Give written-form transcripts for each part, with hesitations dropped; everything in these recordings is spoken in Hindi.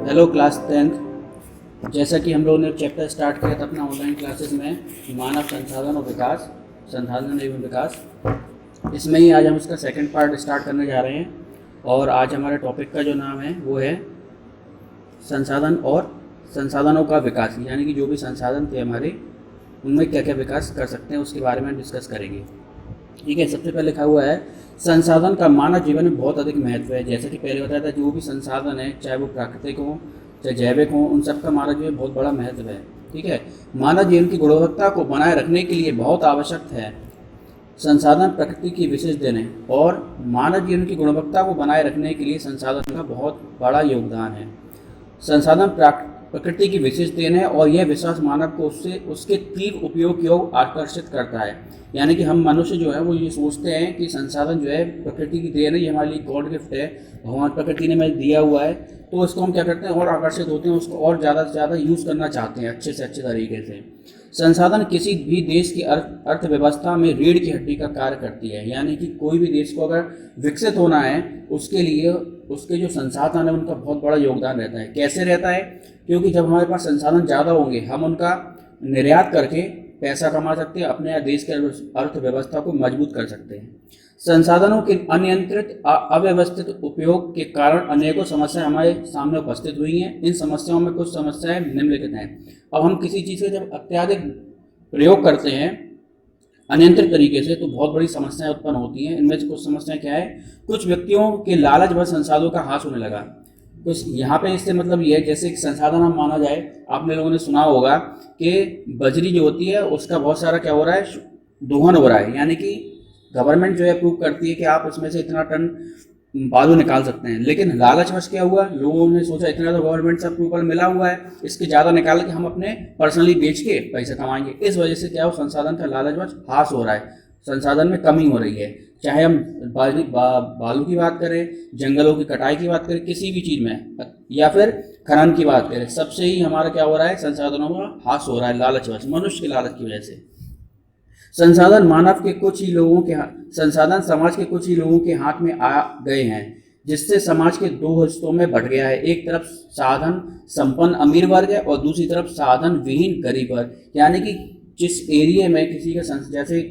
Hello class 10th। जैसा कि हम लोगों ने चैप्टर स्टार्ट किया था अपना ऑनलाइन क्लासेस में मानव संसाधन और विकास, संसाधन एवं विकास, इसमें ही आज हम उसका सेकंड पार्ट स्टार्ट करने जा रहे हैं। और आज हमारे टॉपिक का जो नाम है वो है संसाधन और संसाधनों का विकास, यानी कि जो भी संसाधन थे हमारे उनमें क्या क्या विकास कर सकते हैं उसके बारे में डिस्कस करेंगे। ठीक है, सबसे पहले लिखा हुआ है संसाधन का मानव जीवन में बहुत अधिक महत्व है। जैसे कि पहले बताया था, जो भी संसाधन है चाहे वो प्राकृतिक हो चाहे जैविक हो, उन सब का मानव जीवन में बहुत बड़ा महत्व है। ठीक है, मानव जीवन की गुणवत्ता को बनाए रखने के लिए बहुत आवश्यक है संसाधन प्रकृति की विशेष देन है, और मानव जीवन की गुणवत्ता को बनाए रखने के लिए संसाधन का बहुत बड़ा योगदान है। संसाधन प्रकृति की विशेष देन है और यह विश्वास मानव को उसके तीव्र उपयोग की ओर आकर्षित करता है। यानी कि हम मनुष्य जो है वो ये सोचते हैं कि संसाधन जो है प्रकृति की देन है, ये हमारे लिए गॉड गिफ्ट है, भगवान प्रकृति ने हमें दिया हुआ है, तो उसको हम क्या करते हैं और आकर्षित होते हैं, उसको और ज़्यादा से ज़्यादा यूज़ करना चाहते हैं अच्छे से अच्छे तरीके से। संसाधन किसी भी देश की अर्थव्यवस्था में रीढ़ की हड्डी का कार्य करती है। यानी कि कोई भी देश को अगर विकसित होना है उसके लिए उसके जो संसाधन है उनका बहुत बड़ा योगदान रहता है। कैसे रहता है? क्योंकि जब हमारे पास संसाधन ज़्यादा होंगे हम उनका निर्यात करके पैसा कमा सकते हैं, अपने देश के अर्थव्यवस्था को मजबूत कर सकते हैं। संसाधनों के अनियंत्रित अव्यवस्थित उपयोग के कारण अनेकों समस्याएं हमारे सामने उपस्थित हुई हैं। इन समस्याओं में कुछ समस्याएं निम्नलिखित हैं। अब हम किसी चीज़ का जब अत्यधिक प्रयोग करते हैं अनियंत्रित तरीके से तो बहुत बड़ी समस्याएं उत्पन्न होती हैं। इनमें से कुछ समस्याएं क्या है? कुछ व्यक्तियों के लालच व संसाधनों का हास होने लगा। कुछ यहाँ पे इससे मतलब ये है, जैसे कि संसाधन हम माना जाए, आपने लोगों ने सुना होगा कि बजरी जो होती है उसका बहुत सारा क्या हो रहा है, दोहन हो रहा है। यानी कि गवर्नमेंट जो है अप्रूव करती है कि आप इसमें से इतना टन बालू निकाल सकते हैं, लेकिन लालचवश क्या हुआ, लोगों ने सोचा इतना तो गवर्नमेंट से अप्रूवल मिला हुआ है, इसके ज़्यादा निकाल के हम अपने पर्सनली बेच के पैसे कमाएंगे। इस वजह से क्या हो, संसाधन का लालचवश हास हो रहा है, संसाधन में कमी हो रही है। चाहे हम बालू की बात करें, जंगलों की कटाई की बात करें, किसी भी चीज़ में, या फिर खनन की बात करें, सबसे ही हमारा क्या हो रहा है, संसाधनों का हास हो रहा है, लालचवश, मनुष्य के लालच की वजह से। संसाधन मानव के कुछ ही लोगों के संसाधन समाज के कुछ ही लोगों के हाथ में आ गए हैं, जिससे समाज के दो हिस्सों में बंट गया है। एक तरफ साधन संपन्न अमीर वर्ग है और दूसरी तरफ साधन विहीन गरीब वर्ग। यानी कि जिस एरिया में किसी का जैसे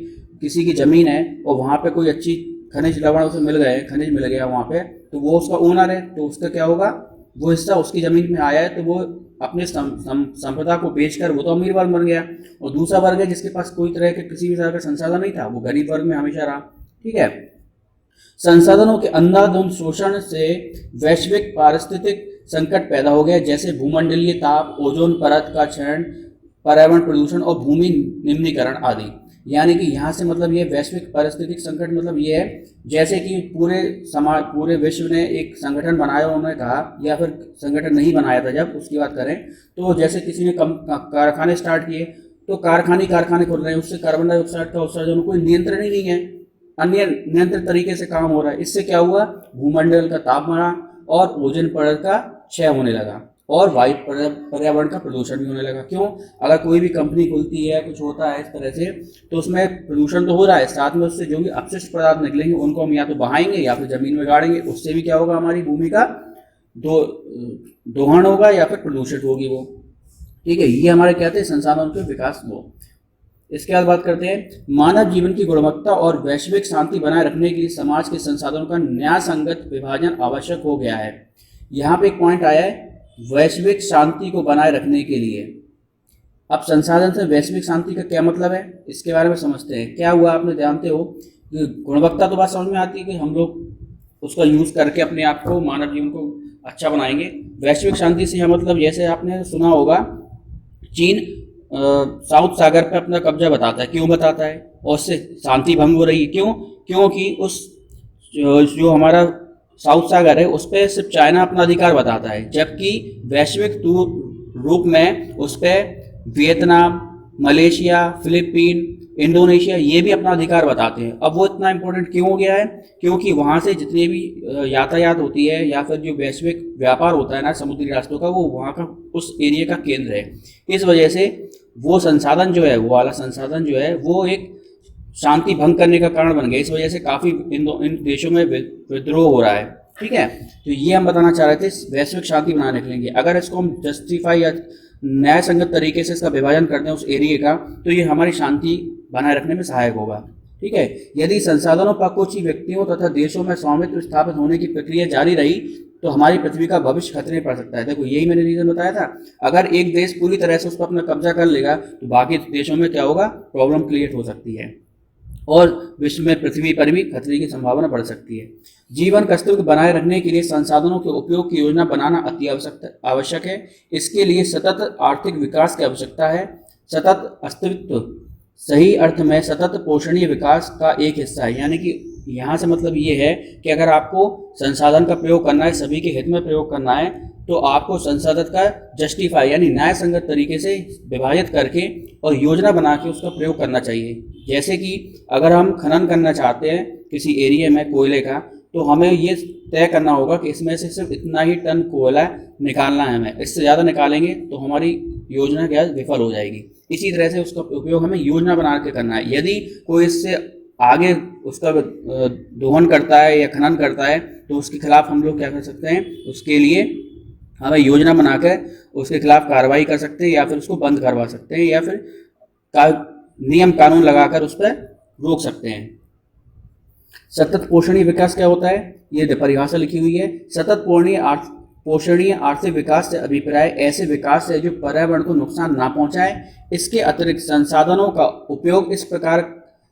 किसी की ज़मीन है और वहाँ पे कोई अच्छी खनिज लवण उसे मिल गए, खनिज मिल गया वहाँ पे, तो वो उसका ओनर है, तो उसका क्या होगा, वो हिस्सा उसकी ज़मीन में आया है तो वो अपने संपदा को बेचकर वो तो अमीर वर्ग बन गया। और दूसरा वर्ग है जिसके पास कोई तरह के किसी भी तरह का संसाधन नहीं था, वो गरीब वर्ग में हमेशा रहा। ठीक है, संसाधनों के अंधाधुंध शोषण से वैश्विक पारिस्थितिक संकट पैदा हो गया, जैसे भूमंडलीय ताप, ओजोन परत का क्षरण, पर्यावरण प्रदूषण और भूमि निम्नीकरण आदि। यानी कि यहाँ से मतलब ये वैश्विक पारिस्थितिक संकट मतलब ये है जैसे कि पूरे समाज, पूरे विश्व ने एक संगठन बनाया, उन्होंने कहा, या फिर संगठन नहीं बनाया था जब उसकी बात करें, तो जैसे किसी ने कारखाने स्टार्ट किए तो कारखाने खुल रहे हैं, उससे कार्बन डाइऑक्साइड का उत्सर्जन कोई नियंत्रण ही नहीं है, अन्य नियंत्रित तरीके से काम हो रहा है। इससे क्या हुआ, भूमंडल का ताप बढ़ा और ओजोन परत का क्षय होने लगा और वायु पर्यावरण का प्रदूषण भी होने लगा। क्यों? अगर कोई भी कंपनी खुलती है, कुछ होता है इस तरह से, तो उसमें प्रदूषण तो हो रहा है, साथ में उससे जो भी अपशिष्ट पदार्थ निकलेंगे उनको हम या तो बहाएंगे या फिर जमीन में गाड़ेंगे, उससे भी क्या होगा, हमारी भूमि का दोहन होगा या फिर प्रदूषित होगी वो। ठीक है, ये हमारे क्या थे, संसाधनों के विकास वो। इसके बाद बात करते हैं मानव जीवन की गुणवत्ता और वैश्विक शांति बनाए रखने के लिए समाज के संसाधनों का न्याय संगत विभाजन आवश्यक हो गया है। यहाँ पे एक पॉइंट आया है, वैश्विक शांति को बनाए रखने के लिए। अब संसाधन से वैश्विक शांति का क्या मतलब है, इसके बारे में समझते हैं। क्या हुआ, आपने जानते हो कि गुणवत्ता तो बात समझ में आती है कि हम लोग उसका यूज़ करके अपने आप को, मानव जीवन को अच्छा बनाएंगे। वैश्विक शांति से यह मतलब, जैसे आपने सुना होगा, चीन साउथ सागर पर अपना कब्जा बताता है। क्यों बताता है? और उससे शांति भंग हो रही है। क्यों? क्योंकि उस जो हमारा साउथ सागर है उस पर सिर्फ चाइना अपना अधिकार बताता है, जबकि वैश्विक रूप में उस पर वियतनाम, मलेशिया, फिलीपीन, इंडोनेशिया ये भी अपना अधिकार बताते हैं। अब वो इतना इम्पोर्टेंट क्यों हो गया है? क्योंकि वहाँ से जितने भी यातायात होती है या फिर जो वैश्विक व्यापार होता है ना समुद्री रास्तों का, वो वहाँ का उस एरिया का केंद्र है। इस वजह से वो संसाधन जो है, वो वाला संसाधन जो है, वो एक शांति भंग करने का कारण बन गया। इस वजह से काफ़ी इन देशों में विद्रोह हो रहा है। ठीक है, तो ये हम बताना चाह रहे थे, वैश्विक शांति बनाए रख लेंगे। अगर इसको हम जस्टिफाई या न्याय संगत तरीके से इसका विभाजन करते हैं उस एरिया का, तो ये हमारी शांति बनाए रखने में सहायक होगा। ठीक है, यदि संसाधनों पर कुछ ही व्यक्तियों तथा देशों में स्वामित्व स्थापित होने की प्रक्रिया जारी रही तो हमारी पृथ्वी का भविष्य खतरे में पड़ सकता है। देखो, यही मैंने रीजन बताया था, अगर एक देश पूरी तरह से उस पर अपना कब्जा कर लेगा तो बाकी देशों में क्या होगा, प्रॉब्लम क्रिएट हो सकती है और विश्व में, पृथ्वी पर भी खतरे की संभावना बढ़ सकती है। जीवन का अस्तित्व बनाए रखने के लिए संसाधनों के उपयोग की योजना बनाना अति आवश्यक है। इसके लिए सतत आर्थिक विकास की आवश्यकता है। सतत अस्तित्व सही अर्थ में सतत पोषणीय विकास का एक हिस्सा है। यानी कि यहाँ से मतलब ये है कि अगर आपको संसाधन का प्रयोग करना है, सभी के हित में प्रयोग करना है, तो आपको संसाधन का जस्टिफाई यानी न्याय संगत तरीके से विभाजित करके और योजना बना के उसका प्रयोग करना चाहिए। जैसे कि अगर हम खनन करना चाहते हैं किसी एरिया में कोयले का, तो हमें ये तय करना होगा कि इसमें से सिर्फ इतना ही टन कोयला निकालना है, हमें इससे ज़्यादा निकालेंगे तो हमारी योजना क्या विफल हो जाएगी। इसी तरह से उसका उपयोग हमें योजना बना के करना है। यदि कोई इससे आगे उसका दोहन करता है या खनन करता है तो उसके खिलाफ हम लोग क्या कर सकते हैं, उसके लिए हमें योजना बनाकर उसके खिलाफ कार्रवाई कर सकते हैं या फिर उसको बंद करवा सकते हैं या फिर नियम कानून लगाकर उस पर रोक सकते हैं। सतत पोषणीय विकास क्या होता है, ये परिभाषा लिखी हुई है। सतत पोषणीय आर्थिक विकास से अभिप्राय ऐसे विकास से जो पर्यावरण को नुकसान ना पहुंचाए। इसके अतिरिक्त संसाधनों का उपयोग इस प्रकार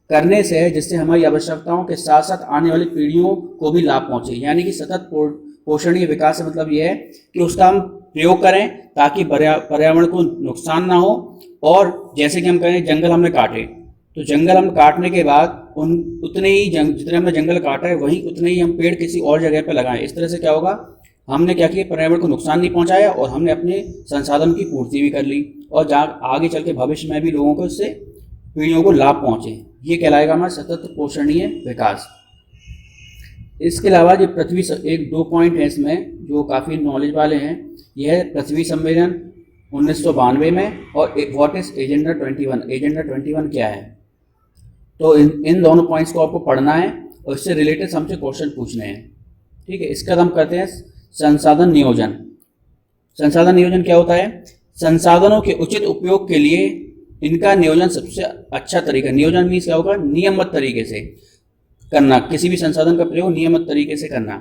करने से है जिससे हमारी आवश्यकताओं के साथ साथ आने वाली पीढ़ियों को भी लाभ पहुंचे। यानी कि सतत पोषणीय विकास से मतलब यह है कि उसका हम प्रयोग करें ताकि पर्यावरण को नुकसान ना हो। और जैसे कि हम कहें जंगल हमने काटे, तो जंगल हम काटने के बाद उतने ही जितने हमने जंगल काटा है वहीं उतने ही हम पेड़ किसी और जगह पर लगाएं। इस तरह से क्या होगा, हमने क्या किया, पर्यावरण को नुकसान नहीं पहुंचाया और हमने अपने संसाधन की पूर्ति भी कर ली और आगे चल के भविष्य में भी लोगों को इससे पीढ़ियों को लाभ पहुंचे। ये कहलाएगा हमारा सतत पोषणीय विकास। इसके अलावा जो पृथ्वी, एक दो पॉइंट है इसमें जो काफ़ी नॉलेज वाले हैं। यह है पृथ्वी सम्मेलन 1992 में और व्हाट इज एजेंडा 21। एजेंडा 21 क्या है, तो इन दोनों पॉइंट्स को आपको पढ़ना है और इससे रिलेटेड हमसे क्वेश्चन पूछने हैं। ठीक है, इसका हम करते हैं संसाधन नियोजन। संसाधन नियोजन क्या होता है, संसाधनों के उचित उपयोग के लिए इनका नियोजन सबसे अच्छा तरीका। नियोजन मीन्स क्या होगा, नियमित तरीके से करना, किसी भी संसाधन का प्रयोग नियमित तरीके से करना।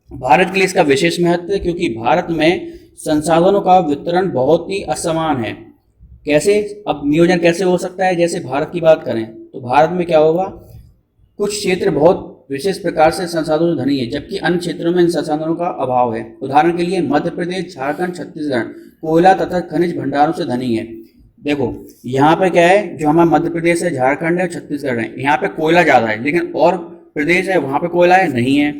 भारत के लिए इसका विशेष महत्व है क्योंकि भारत में संसाधनों का वितरण बहुत ही असमान है। कैसे, अब नियोजन कैसे हो सकता है, जैसे भारत की बात करें तो भारत में क्या होगा, कुछ क्षेत्र बहुत विशेष प्रकार से संसाधनों धनी है जबकि अन्य क्षेत्रों में इन संसाधनों का अभाव है। उदाहरण के लिए मध्य प्रदेश, झारखंड, छत्तीसगढ़ कोयला तथा खनिज भंडारों से धनी है। देखो यहाँ पे क्या है, जो हमारा मध्य प्रदेश है, झारखंड है, छत्तीसगढ़ है, यहाँ पे कोयला ज़्यादा है, लेकिन और प्रदेश है वहाँ पे कोयला है नहीं है।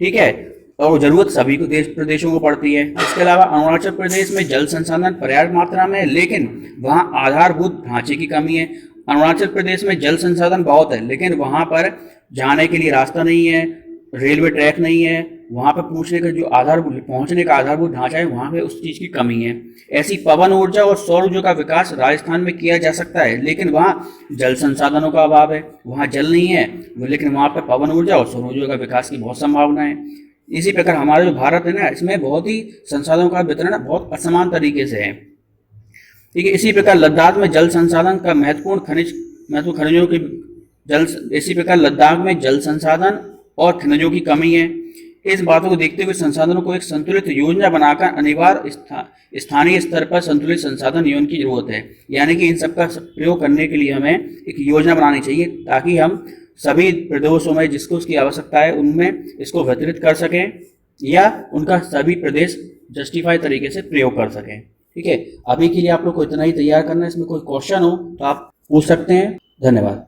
ठीक है, और जरूरत सभी को प्रदेशों को पड़ती है। इसके अलावा अरुणाचल प्रदेश में जल संसाधन पर्याप्त मात्रा में है लेकिन वहाँ आधारभूत ढांचे की कमी है। अरुणाचल प्रदेश में जल संसाधन बहुत है लेकिन वहाँ पर जाने के लिए रास्ता नहीं है, रेलवे ट्रैक नहीं है, वहाँ पर पहुँचने का आधारभूत ढांचा है, वहाँ पे उस चीज़ की कमी है। ऐसी पवन ऊर्जा और सौर ऊर्जा का विकास राजस्थान में किया जा सकता है लेकिन वहाँ जल संसाधनों का अभाव है, वहाँ जल नहीं है, लेकिन वहाँ पर पवन ऊर्जा और सौर ऊर्जा का विकास की बहुत संभावना है। इसी प्रकार हमारा जो भारत है ना, इसमें बहुत ही संसाधनों का वितरण बहुत असमान तरीके से है। ठीक है, इसी प्रकार लद्दाख में जल संसाधन का खनिजों की इसी प्रकार लद्दाख में जल संसाधन और खनिजों की कमी है। इस बातों को देखते हुए संसाधनों को एक संतुलित योजना बनाकर अनिवार्य स्थानीय स्तर पर संतुलित संसाधन नियोजन की जरूरत है। यानी कि इन सबका प्रयोग करने के लिए हमें एक योजना बनानी चाहिए ताकि हम सभी प्रदेशों में जिसको उसकी आवश्यकता है उनमें इसको वितरित कर सकें या उनका सभी प्रदेश जस्टिफाई तरीके से प्रयोग कर सकें। ठीक है, अभी के लिए आप लोग को इतना ही तैयार करना है। इसमें कोई क्वेश्चन हो तो आप पूछ सकते हैं। धन्यवाद।